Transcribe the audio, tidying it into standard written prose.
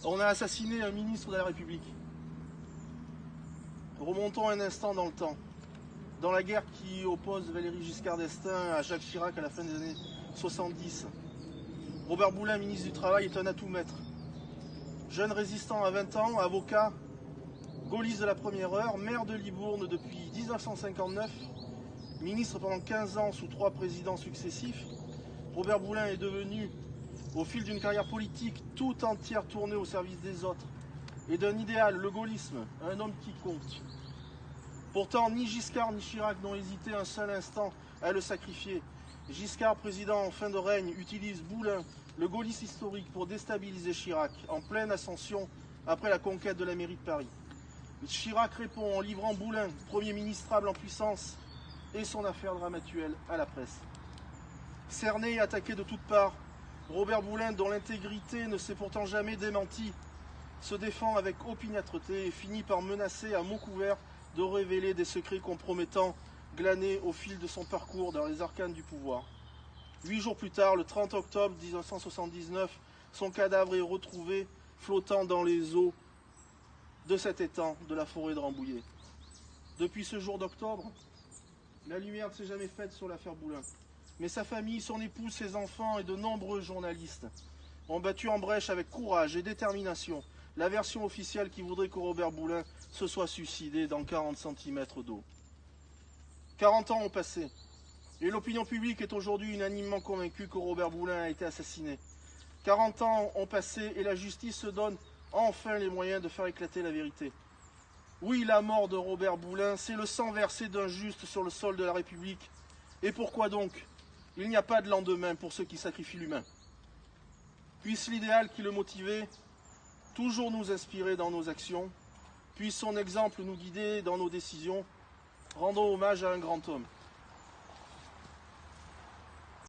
On a assassiné un ministre de la République. Remontons un instant dans le temps. Dans la guerre qui oppose Valéry Giscard d'Estaing à Jacques Chirac à la fin des années 70, Robert Boulin, ministre du Travail, est un atout maître. Jeune résistant à 20 ans, avocat, gaulliste de la première heure, maire de Libourne depuis 1959, ministre pendant 15 ans sous 3 présidents successifs, Robert Boulin est devenu, au fil d'une carrière politique tout entière tournée au service des autres et d'un idéal, le gaullisme, un homme qui compte. Pourtant, ni Giscard ni Chirac n'ont hésité un seul instant à le sacrifier. Giscard, président en fin de règne, utilise Boulin, le gaulliste historique, pour déstabiliser Chirac, en pleine ascension après la conquête de la mairie de Paris. Chirac répond en livrant Boulin, premier ministrable en puissance, et son affaire dramatuelle à la presse. Cerné et attaqué de toutes parts, Robert Boulin, dont l'intégrité ne s'est pourtant jamais démentie, se défend avec opiniâtreté et finit par menacer à mots couverts de révéler des secrets compromettants glanés au fil de son parcours dans les arcanes du pouvoir. 8 jours plus tard, le 30 octobre 1979, son cadavre est retrouvé flottant dans les eaux de cet étang de la forêt de Rambouillet. Depuis ce jour d'octobre, la lumière ne s'est jamais faite sur l'affaire Boulin. Mais sa famille, son épouse, ses enfants et de nombreux journalistes ont battu en brèche avec courage et détermination la version officielle qui voudrait que Robert Boulin se soit suicidé dans 40 cm d'eau. 40 ans ont passé et l'opinion publique est aujourd'hui unanimement convaincue que Robert Boulin a été assassiné. 40 ans ont passé et la justice se donne enfin les moyens de faire éclater la vérité. Oui, la mort de Robert Boulin, c'est le sang versé d'un juste sur le sol de la République. Et pourquoi donc? Il n'y a pas de lendemain pour ceux qui sacrifient l'humain. Puisse l'idéal qui le motivait toujours nous inspirer dans nos actions, puisse son exemple nous guider dans nos décisions. Rendons hommage à un grand homme.